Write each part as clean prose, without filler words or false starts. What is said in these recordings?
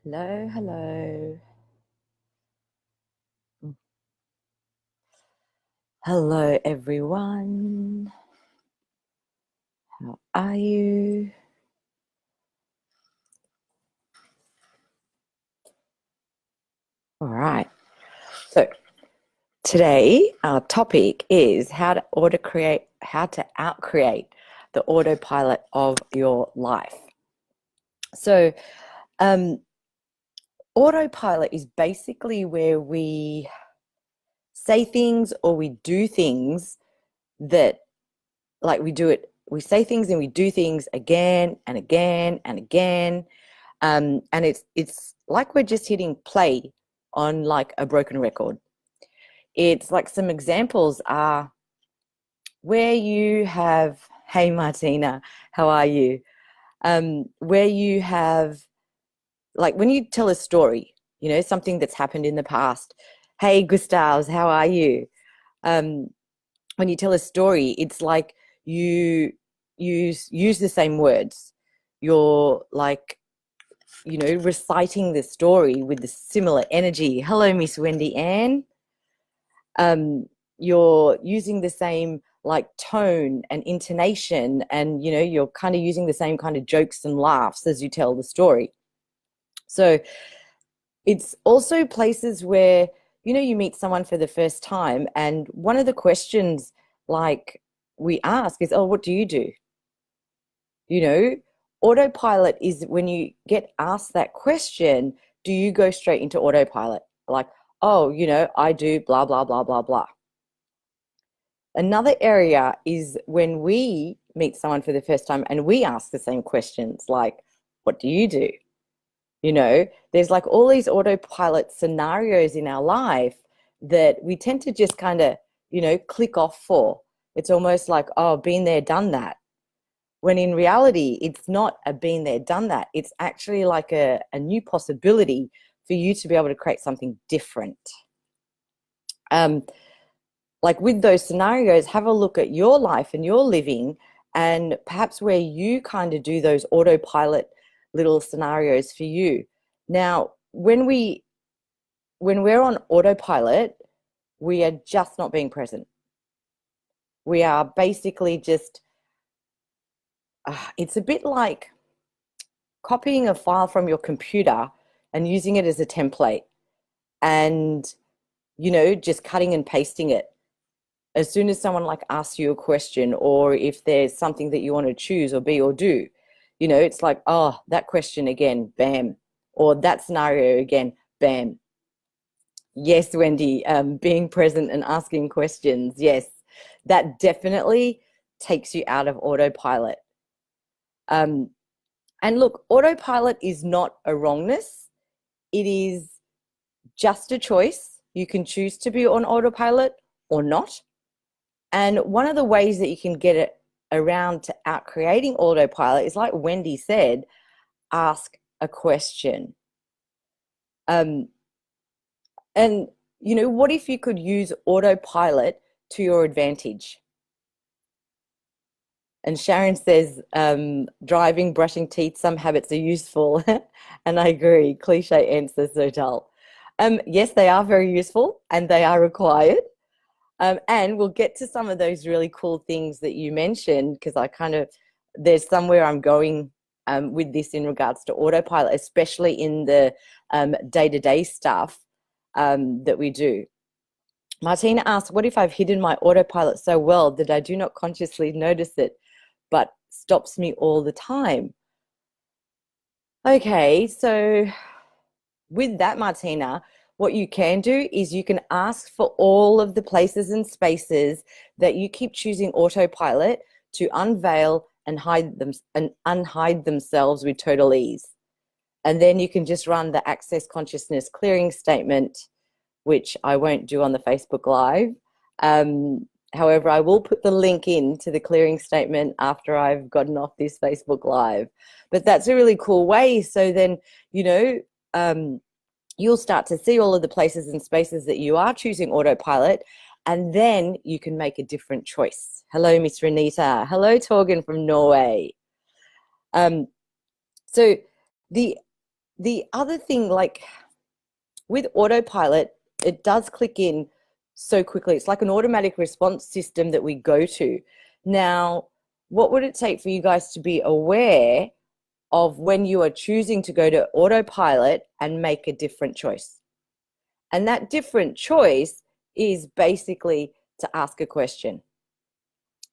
Hello, hello. Hello, everyone. How are you? All right. So today our topic is how to outcreate the autopilot of your life. So autopilot is basically where we say things or we do things that, like, we say things and we do things again and again and again. And it's like we're just hitting play on like a broken record. It's like some examples are where you have, hey Martina, how are you? Where you have, like, when you tell a story, something that's happened in the past. Hey Gustavs, how are you? When you tell a story, it's like you use the same words. You're like, reciting the story with the similar energy. Hello, Miss Wendy Ann. You're using the same like tone and intonation, and you're kind of using the same kind of jokes and laughs as you tell the story. So it's also places where you meet someone for the first time, and one of the questions like we ask is, oh, what do you do? Autopilot is when you get asked that question, do you go straight into autopilot? Like, oh, I do blah, blah, blah, blah, blah. Another area is when we meet someone for the first time and we ask the same questions, like, what do you do? There's like all these autopilot scenarios in our life that we tend to just kind of, click off for. It's almost like, oh, been there, done that. When in reality, it's not a been there, done that. It's actually like a new possibility for you to be able to create something different. Like with those scenarios, have a look at your life and your living, and perhaps where you kind of do those autopilot little scenarios for you. Now, when we're on autopilot, we are just not being present. We are basically just, it's a bit like copying a file from your computer and using it as a template and, just cutting and pasting it. As soon as someone like asks you a question, or if there's something that you want to choose or be or do, it's like, oh, that question again, bam. Or that scenario again, bam. Yes, Wendy, being present and asking questions. Yes, that definitely takes you out of autopilot. And look, autopilot is not a wrongness. It is just a choice. You can choose to be on autopilot or not. And one of the ways that you can get it around to out creating autopilot is, like Wendy said, ask a question. And what if you could use autopilot to your advantage? And Sharon says, driving, brushing teeth, some habits are useful. And I agree, cliche answer, so dull. Yes, they are very useful and they are required. And we'll get to some of those really cool things that you mentioned, because there's somewhere I'm going with this in regards to autopilot, especially in the day-to-day stuff that we do. Martina asks, what if I've hidden my autopilot so well that I do not consciously notice it, but stops me all the time? Okay, so with that, Martina, what you can do is you can ask for all of the places and spaces that you keep choosing autopilot to unveil and hide them and unhide themselves with total ease. And then you can just run the Access Consciousness clearing statement, which I won't do on the Facebook Live. However, I will put the link in to the clearing statement after I've gotten off this Facebook Live. But that's a really cool way. So then, you'll start to see all of the places and spaces that you are choosing autopilot, and then you can make a different choice. Hello, Miss Renita. Hello, Torgen from Norway. So the the other thing, like with autopilot, it does click in so quickly. It's like an automatic response system that we go to. Now, what would it take for you guys to be aware of when you are choosing to go to autopilot and make a different choice? And that different choice is basically to ask a question.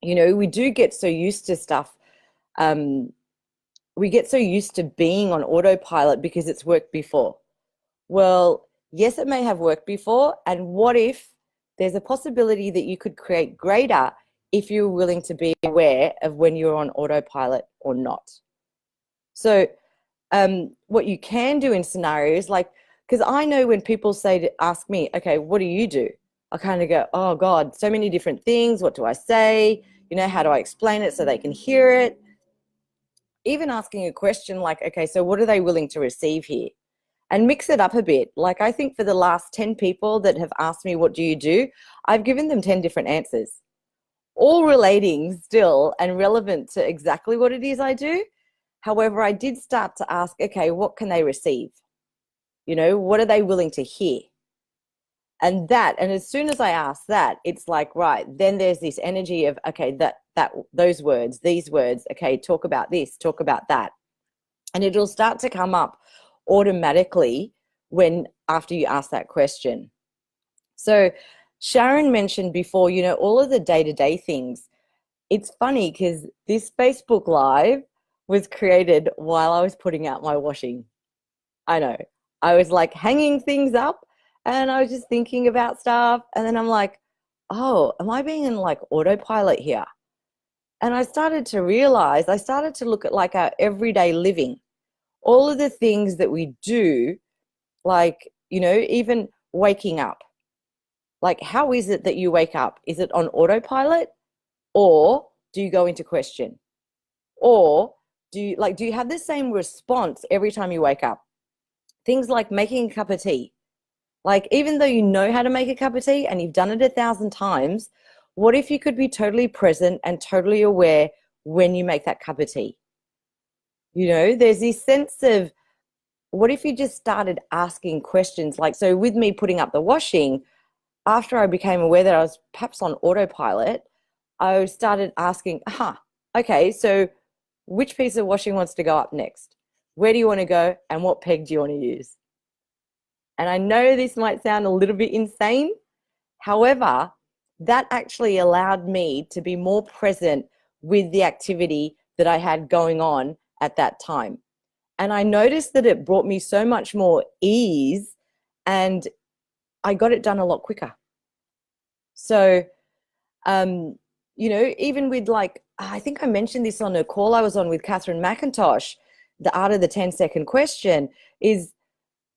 You know, we do get so used to stuff. We get so used to being on autopilot because it's worked before. Well, yes, it may have worked before. And what if there's a possibility that you could create greater if you're willing to be aware of when you're on autopilot or not? So what you can do in scenarios like, because I know when people say to ask me, okay, what do you do? I kind of go, oh God, so many different things. What do I say? You know, how do I explain it so they can hear it? Even asking a question like, okay, so what are they willing to receive here? And mix it up a bit. Like I think for the last 10 people that have asked me, what do you do? I've given them 10 different answers, all relating still and relevant to exactly what it is I do. However, I did start to ask, okay, what can they receive? You know, what are they willing to hear? And as soon as I ask that, it's like, right, then there's this energy of, okay, those words, these words, okay, talk about this, talk about that. And it'll start to come up automatically after you ask that question. So Sharon mentioned before, you know, all of the day-to-day things. It's funny because this Facebook Live was created while I was putting out my washing. I know. I was like hanging things up and I was just thinking about stuff. And then I'm like, oh, am I being in like autopilot here? And I started to realize, I started to look at like our everyday living, all of the things that we do, like, you know, even waking up. Like, how is it that you wake up? Is it on autopilot or do you go into question? Or do you have the same response every time you wake up? Things like making a cup of tea. Like, even though you know how to make a cup of tea and you've done it 1,000 times, what if you could be totally present and totally aware when you make that cup of tea? You know, there's this sense of, what if you just started asking questions? Like, so with me putting up the washing, after I became aware that I was perhaps on autopilot, I started asking, okay, so which piece of washing wants to go up next? Where do you want to go? And what peg do you want to use? And I know this might sound a little bit insane. However, that actually allowed me to be more present with the activity that I had going on at that time. And I noticed that it brought me so much more ease and I got it done a lot quicker. So, you know, even with like, I think I mentioned this on a call I was on with Catherine McIntosh, the art of the 10-second question is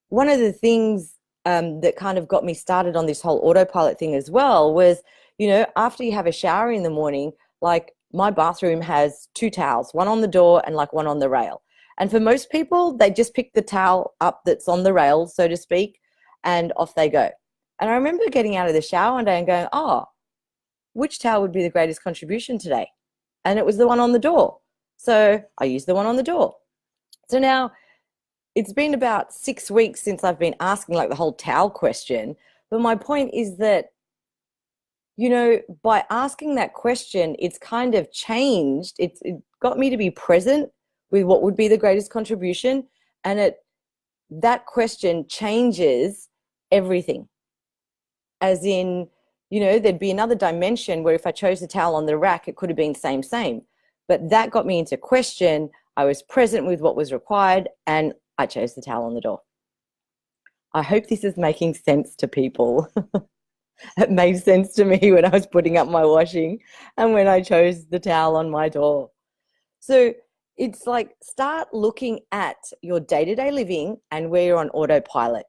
one of the things that kind of got me started on this whole autopilot thing as well was, you know, after you have a shower in the morning, like my bathroom has 2 towels, one on the door and like one on the rail. And for most people, they just pick the towel up that's on the rail, so to speak, and off they go. And I remember getting out of the shower one day and going, oh, which towel would be the greatest contribution today? And it was the one on the door. So I used the one on the door. So now it's been about 6 weeks since I've been asking like the whole towel question. But my point is that, you know, by asking that question, it's kind of changed. It got me to be present with what would be the greatest contribution. And that question changes everything. As in, you know, there'd be another dimension where if I chose the towel on the rack, it could have been same. But that got me into question. I was present with what was required and I chose the towel on the door. I hope this is making sense to people. It made sense to me when I was putting up my washing and when I chose the towel on my door. So it's like, start looking at your day-to-day living and where you're on autopilot.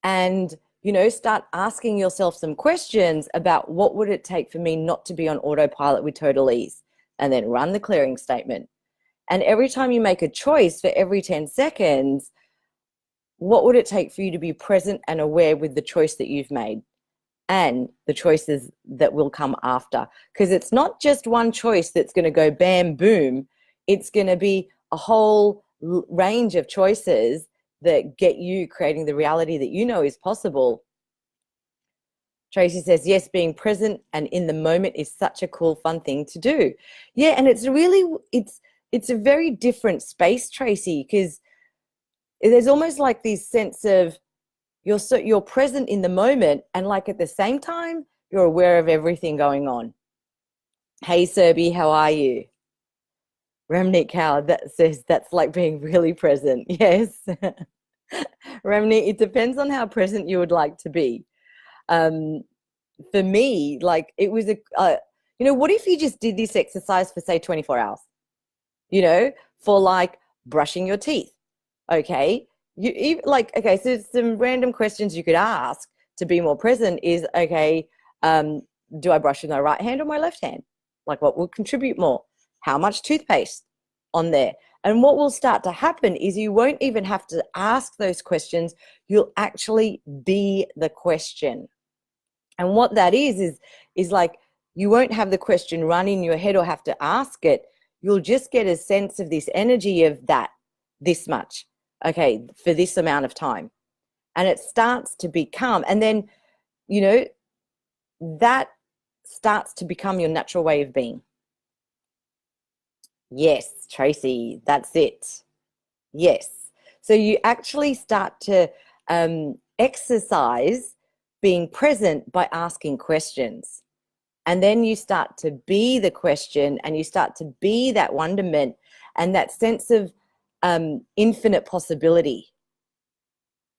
And, you know, start asking yourself some questions about what would it take for me not to be on autopilot with total ease, and then run the clearing statement. And every time you make a choice for every 10 seconds, what would it take for you to be present and aware with the choice that you've made and the choices that will come after? Because it's not just one choice that's going to go bam, boom. It's going to be a whole range of choices that get you creating the reality that you know is possible. Tracy says, yes, being present and in the moment is such a cool, fun thing to do. Yeah, and it's a very different space, Tracy, because there's almost like this sense of you're present in the moment, and like at the same time, you're aware of everything going on. Hey, Serby, how are you? Remnant Cow, that says that's like being really present. Yes. Remnant, it depends on how present you would like to be. For me, like it was what if you just did this exercise for say 24 hours, for like brushing your teeth. Okay. So some random questions you could ask to be more present is, okay, do I brush with my right hand or my left hand? Like what will contribute more? How much toothpaste on there? And what will start to happen is you won't even have to ask those questions. You'll actually be the question. And what that is like you won't have the question run in your head or have to ask it. You'll just get a sense of this energy of this much, okay, for this amount of time. And it starts to become, and then, that starts to become your natural way of being. Yes, Tracy, that's it. Yes. So you actually start to exercise being present by asking questions. And then you start to be the question, and you start to be that wonderment and that sense of infinite possibility.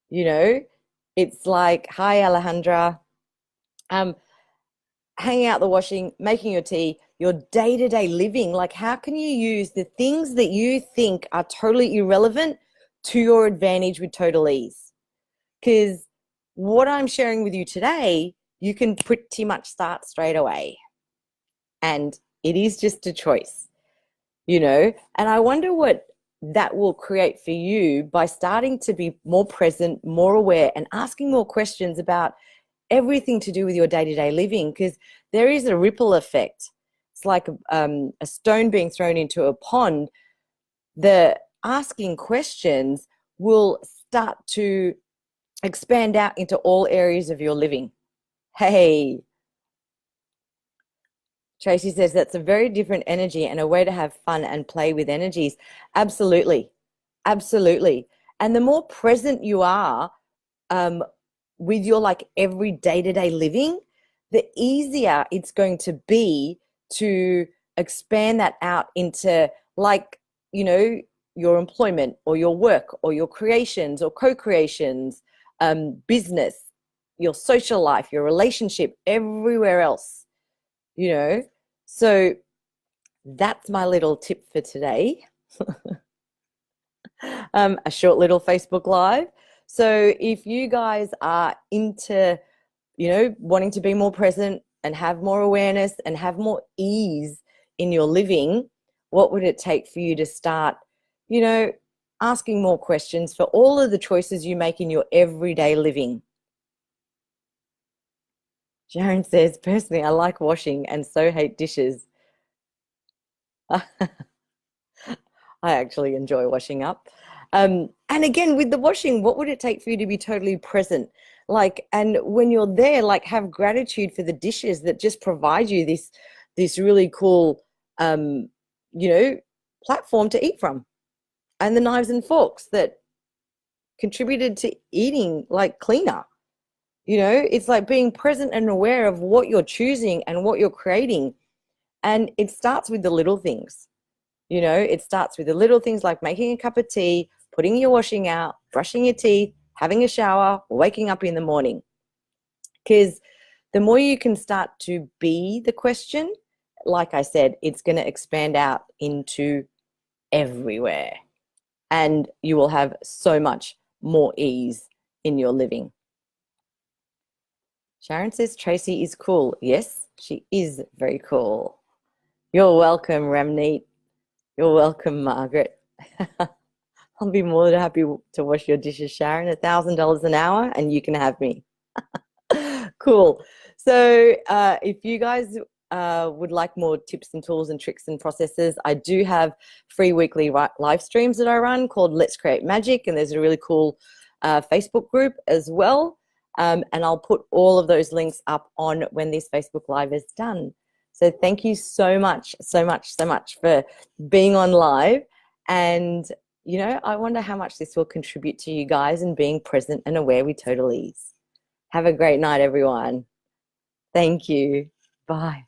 It's like, hi, Alejandra. Hanging out the washing, making your tea, your day-to-day living. Like, how can you use the things that you think are totally irrelevant to your advantage with total ease? Because what I'm sharing with you today, you can pretty much start straight away. And it is just a choice, and I wonder what that will create for you by starting to be more present, more aware, and asking more questions about everything to do with your day-to-day living, because there is a ripple effect. It's like a stone being thrown into a pond. The asking questions will start to expand out into all areas of your living. Hey, Tracy says that's a very different energy and a way to have fun and play with energies. Absolutely. Absolutely. And the more present you are with your like every day-to-day living, the easier it's going to be to expand that out into like, your employment or your work or your creations or co-creations, business, your social life, your relationship, everywhere else, So that's my little tip for today. A short little Facebook Live. So if you guys are into, wanting to be more present and have more awareness and have more ease in your living, what would it take for you to start, asking more questions for all of the choices you make in your everyday living? Sharon says, personally, I like washing and so hate dishes. I actually enjoy washing up. And again, with the washing, what would it take for you to be totally present? Like, and when you're there, like have gratitude for the dishes that just provide you this really cool, platform to eat from, and the knives and forks that contributed to eating like cleaner. It's like being present and aware of what you're choosing and what you're creating. And it starts with the little things. It starts with the little things like making a cup of tea, putting your washing out, brushing your teeth, having a shower, waking up in the morning. Because the more you can start to be the question, like I said, it's going to expand out into everywhere. And you will have so much more ease in your living. Sharon says Tracy is cool. Yes, she is very cool. You're welcome, Ramneet. You're welcome, Margaret. I'll be more than happy to wash your dishes, Sharon. $1,000 an hour, and you can have me. Cool. So if you guys would like more tips and tools and tricks and processes, I do have free weekly live streams that I run called Let's Create Magic, and there's a really cool Facebook group as well. And I'll put all of those links up on when this Facebook Live is done. So thank you so much, so much, so much for being on live. And, you know, I wonder how much this will contribute to you guys and being present and aware with total ease. Have a great night, everyone. Thank you. Bye.